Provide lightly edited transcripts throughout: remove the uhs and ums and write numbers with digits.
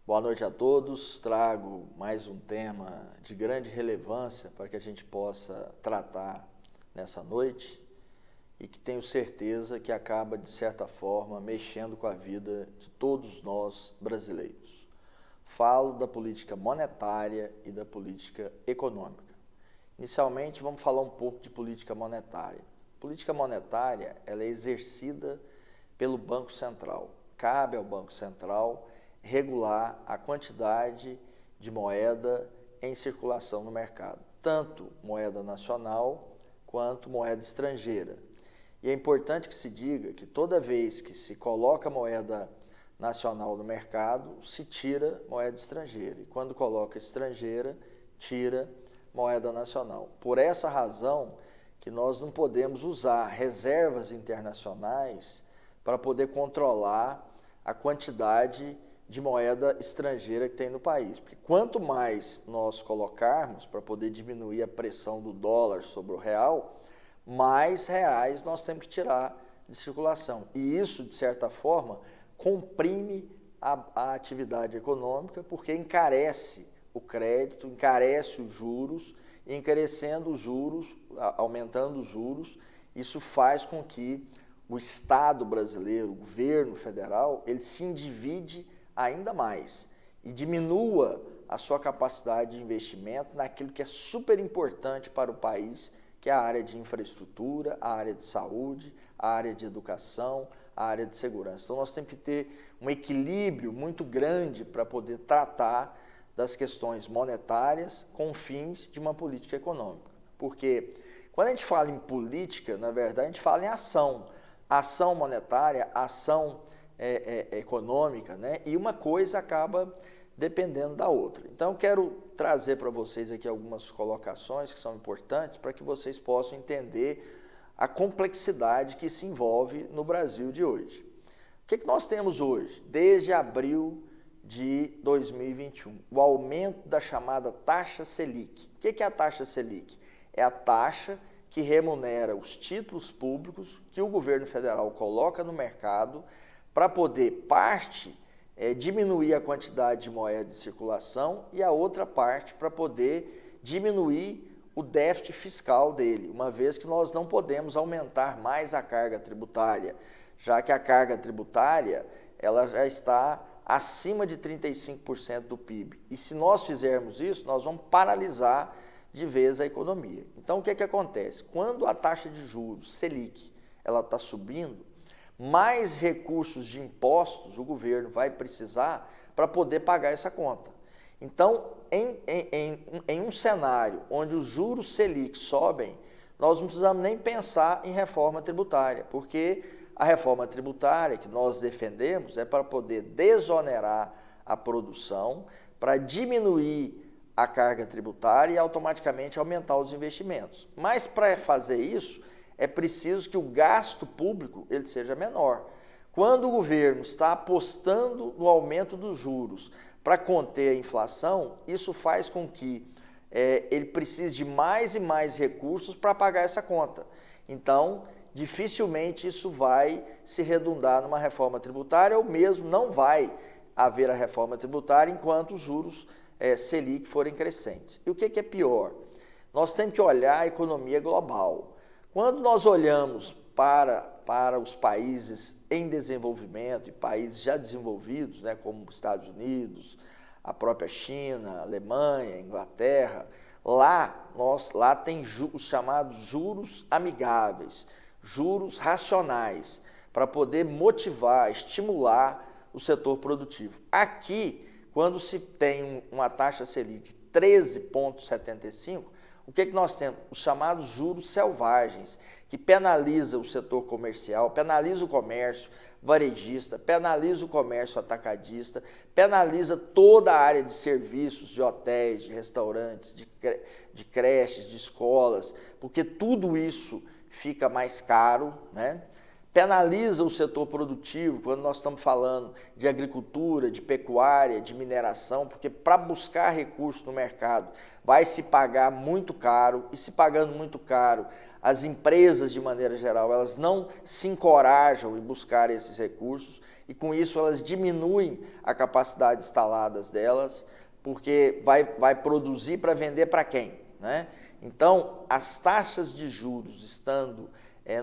Boa noite a todos. Trago mais um tema de grande relevância para que a gente possa tratar nessa noite e que tenho certeza que acaba, de certa forma, mexendo com a vida de todos nós brasileiros. Falo da política monetária e da política econômica. Inicialmente, vamos falar um pouco de política monetária. Política monetária, ela é exercida pelo Banco Central. Cabe ao Banco Central regular a quantidade de moeda em circulação no mercado, tanto moeda nacional quanto moeda estrangeira. E é importante que se diga que toda vez que se coloca moeda nacional no mercado, se tira moeda estrangeira. E quando coloca estrangeira, tira moeda nacional. Por essa razão que nós não podemos usar reservas internacionais para poder controlar a quantidade de moeda estrangeira que tem no país. Porque quanto mais nós colocarmos para poder diminuir a pressão do dólar sobre o real, mais reais nós temos que tirar de circulação. E isso, de certa forma, comprime a atividade econômica, porque encarece o crédito, encarece os juros, e encarecendo os juros, aumentando os juros, isso faz com que o Estado brasileiro, o governo federal, ele se endivide ainda mais e diminua a sua capacidade de investimento naquilo que é super importante para o país, que é a área de infraestrutura, a área de saúde, a área de educação, a área de segurança. Então, nós temos que ter um equilíbrio muito grande para poder tratar das questões monetárias com fins de uma política econômica. Porque quando a gente fala em política, na verdade, a gente fala em ação. Ação monetária, ação econômica, né? E uma coisa acaba dependendo da outra. Então, eu quero trazer para vocês aqui algumas colocações que são importantes para que vocês possam entender a complexidade que se envolve no Brasil de hoje. O que nós temos hoje? Desde abril de 2021, o aumento da chamada taxa Selic. O que é a taxa Selic? É a taxa que remunera os títulos públicos que o governo federal coloca no mercado para poder, parte, diminuir a quantidade de moeda de circulação e a outra parte para poder diminuir o déficit fiscal dele, uma vez que nós não podemos aumentar mais a carga tributária, já que a carga tributária ela já está acima de 35% do PIB. E se nós fizermos isso, nós vamos paralisar de vez a economia. Então, o que acontece? Quando a taxa de juros, Selic, ela está subindo, mais recursos de impostos o governo vai precisar para poder pagar essa conta. Então, em um cenário onde os juros Selic sobem, nós não precisamos nem pensar em reforma tributária, porque a reforma tributária que nós defendemos é para poder desonerar a produção, para diminuir a carga tributária e automaticamente aumentar os investimentos. Mas para fazer isso, é preciso que o gasto público ele seja menor. Quando o governo está apostando no aumento dos juros para conter a inflação, isso faz com que ele precise de mais e mais recursos para pagar essa conta. Então, dificilmente isso vai se redundar numa reforma tributária ou mesmo não vai haver a reforma tributária enquanto os juros Selic forem crescentes. E o que é pior? Nós temos que olhar a economia global. Quando nós olhamos para os países em desenvolvimento e países já desenvolvidos, né, como os Estados Unidos, a própria China, a Alemanha, a Inglaterra, lá tem os chamados juros amigáveis, juros racionais, para poder motivar, estimular o setor produtivo. Aqui, quando se tem uma taxa Selic de 13,75%, o que nós temos? Os chamados juros selvagens, que penaliza o setor comercial, penaliza o comércio varejista, penaliza o comércio atacadista, penaliza toda a área de serviços, de hotéis, de restaurantes, de creches, de escolas, porque tudo isso fica mais caro, né? Penaliza o setor produtivo, quando nós estamos falando de agricultura, de pecuária, de mineração, porque para buscar recursos no mercado vai se pagar muito caro, e se pagando muito caro, as empresas, de maneira geral, elas não se encorajam em buscar esses recursos, e com isso elas diminuem a capacidade instalada delas, porque vai produzir para vender para quem, né? Então, as taxas de juros estando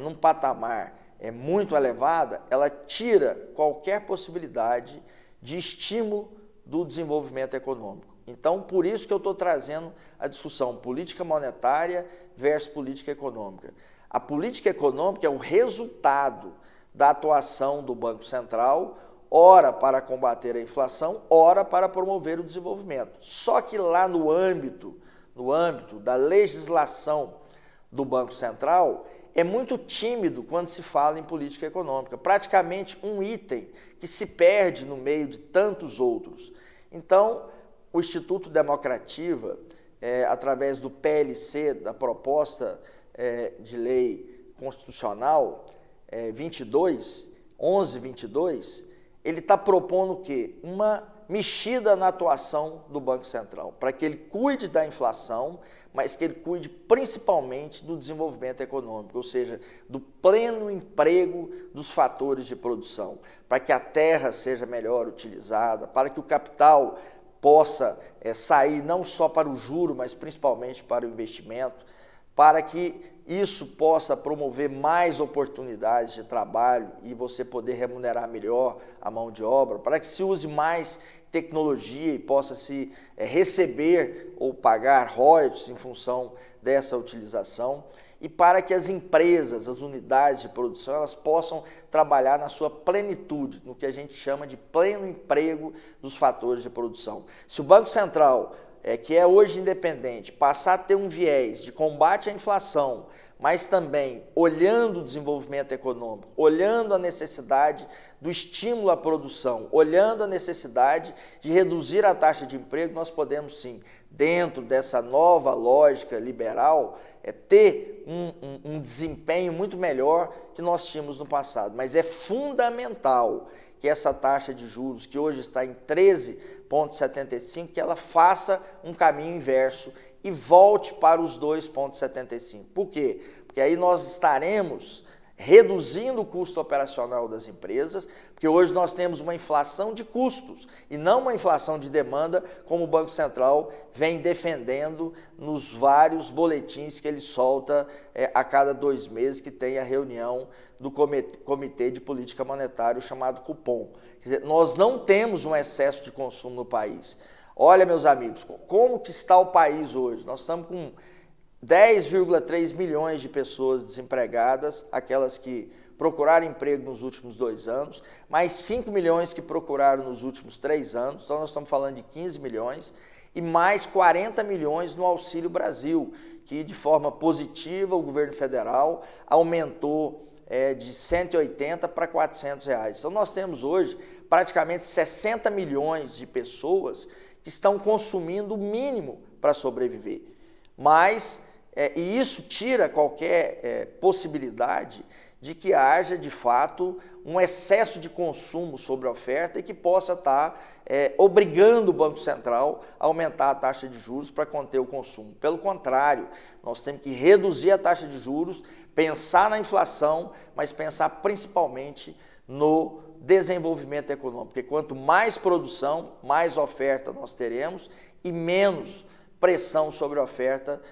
num patamar muito elevada, ela tira qualquer possibilidade de estímulo do desenvolvimento econômico. Então, por isso que eu estou trazendo a discussão política monetária versus política econômica. A política econômica é o resultado da atuação do Banco Central, ora para combater a inflação, ora para promover o desenvolvimento. Só que lá no âmbito da legislação do Banco Central, é muito tímido quando se fala em política econômica, praticamente um item que se perde no meio de tantos outros. Então, o Instituto Democrativa, através do PLC, da proposta de lei constitucional 1122, ele está propondo o quê? Uma mexida na atuação do Banco Central, para que ele cuide da inflação, mas que ele cuide principalmente do desenvolvimento econômico, ou seja, do pleno emprego dos fatores de produção, para que a terra seja melhor utilizada, para que o capital possa sair não só para o juro, mas principalmente para o investimento, para que isso possa promover mais oportunidades de trabalho e você poder remunerar melhor a mão de obra, para que se use mais tecnologia e possa se receber ou pagar royalties em função dessa utilização, e para que as empresas, as unidades de produção, elas possam trabalhar na sua plenitude, no que a gente chama de pleno emprego dos fatores de produção. Se o Banco Central, que é hoje independente, passar a ter um viés de combate à inflação, mas também olhando o desenvolvimento econômico, olhando a necessidade do estímulo à produção, olhando a necessidade de reduzir a taxa de emprego, nós podemos sim, dentro dessa nova lógica liberal, ter um desempenho muito melhor que nós tínhamos no passado. Mas é fundamental que essa taxa de juros, que hoje está em 13,75, que ela faça um caminho inverso e volte para os 2,75. Por quê? Porque aí nós estaremos reduzindo o custo operacional das empresas, porque hoje nós temos uma inflação de custos e não uma inflação de demanda, como o Banco Central vem defendendo nos vários boletins que ele solta a cada 2 meses, que tem a reunião do Comitê de Política Monetária, chamado Copom. Quer dizer, nós não temos um excesso de consumo no país. Olha, meus amigos, como que está o país hoje? Nós estamos com 10,3 milhões de pessoas desempregadas, aquelas que procuraram emprego nos últimos 2 anos, mais 5 milhões que procuraram nos últimos 3 anos, então nós estamos falando de 15 milhões, e mais 40 milhões no Auxílio Brasil, que de forma positiva o governo federal aumentou de 180 para 400 reais. Então nós temos hoje praticamente 60 milhões de pessoas que estão consumindo o mínimo para sobreviver. Mas, e isso tira qualquer possibilidade de que haja, de fato, um excesso de consumo sobre a oferta e que possa estar obrigando o Banco Central a aumentar a taxa de juros para conter o consumo. Pelo contrário, nós temos que reduzir a taxa de juros, pensar na inflação, mas pensar principalmente no desenvolvimento econômico, porque quanto mais produção, mais oferta nós teremos e menos pressão sobre a oferta,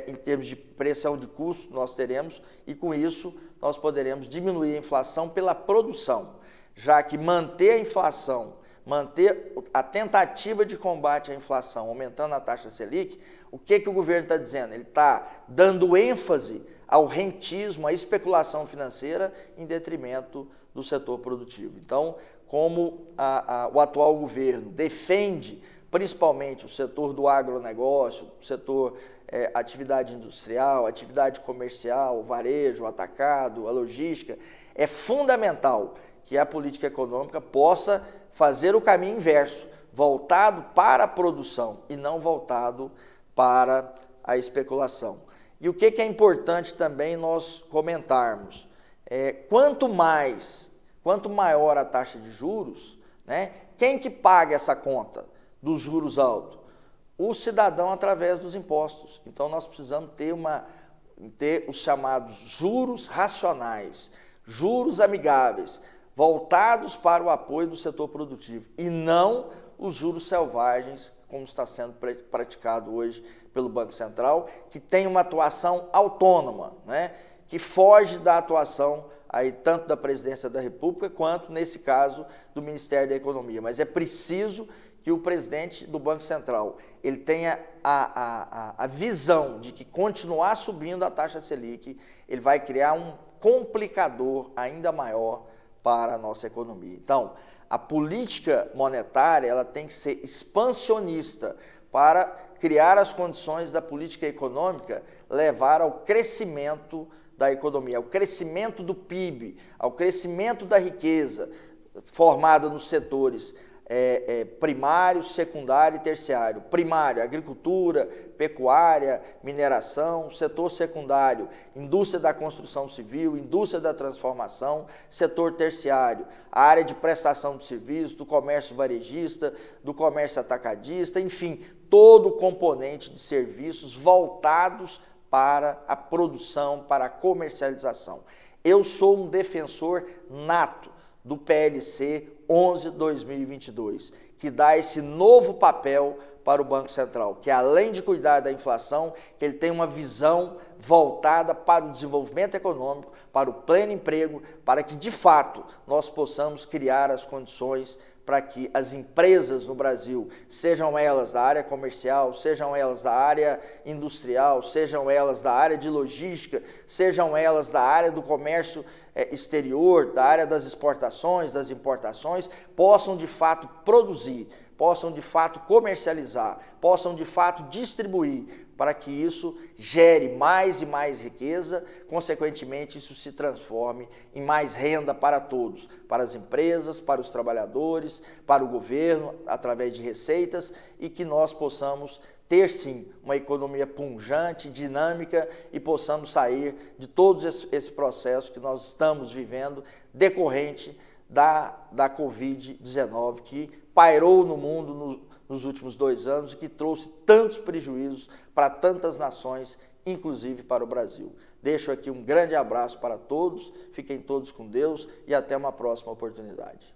em termos de pressão de custo nós teremos, e com isso nós poderemos diminuir a inflação pela produção, já que manter a inflação, manter a tentativa de combate à inflação, aumentando a taxa Selic, o que o governo está dizendo? Ele está dando ênfase ao rentismo, à especulação financeira, em detrimento do setor produtivo. Então, como o atual governo defende principalmente o setor do agronegócio, o setor atividade industrial, atividade comercial, o varejo, o atacado, a logística, é fundamental que a política econômica possa fazer o caminho inverso, voltado para a produção e não voltado para a especulação. E o que é importante também nós comentarmos? Quanto maior a taxa de juros, né, quem que paga essa conta dos juros altos? O cidadão através dos impostos. Então nós precisamos ter os chamados juros racionais, juros amigáveis, voltados para o apoio do setor produtivo e não os juros selvagens, como está sendo praticado hoje pelo Banco Central, que tem uma atuação autônoma, né? Que foge da atuação aí tanto da Presidência da República quanto, nesse caso, do Ministério da Economia. Mas é preciso que o presidente do Banco Central ele tenha a visão de que continuar subindo a taxa Selic, ele vai criar um complicador ainda maior para a nossa economia. Então, a política monetária ela tem que ser expansionista para criar as condições da política econômica levar ao crescimento da economia, ao crescimento do PIB, ao crescimento da riqueza formada nos setores primário, secundário e terciário. Primário, agricultura, pecuária, mineração. Setor secundário, indústria da construção civil, indústria da transformação. Setor terciário, a área de prestação de serviços, do comércio varejista, do comércio atacadista, enfim, todo o componente de serviços voltados para a produção, para a comercialização. Eu sou um defensor nato do PLC 11/2022, que dá esse novo papel para o Banco Central, que além de cuidar da inflação, que ele tem uma visão voltada para o desenvolvimento econômico, para o pleno emprego, para que de fato nós possamos criar as condições para que as empresas no Brasil, sejam elas da área comercial, sejam elas da área industrial, sejam elas da área de logística, sejam elas da área do comércio exterior, da área das exportações, das importações, possam de fato produzir, possam de fato comercializar, possam de fato distribuir, para que isso gere mais e mais riqueza, consequentemente isso se transforme em mais renda para todos, para as empresas, para os trabalhadores, para o governo, através de receitas, e que nós possamos ter sim uma economia pujante, dinâmica e possamos sair de todo esse processo que nós estamos vivendo decorrente da Covid-19 que pairou no mundo nos últimos 2 anos e que trouxe tantos prejuízos para tantas nações, inclusive para o Brasil. Deixo aqui um grande abraço para todos, fiquem todos com Deus e até uma próxima oportunidade.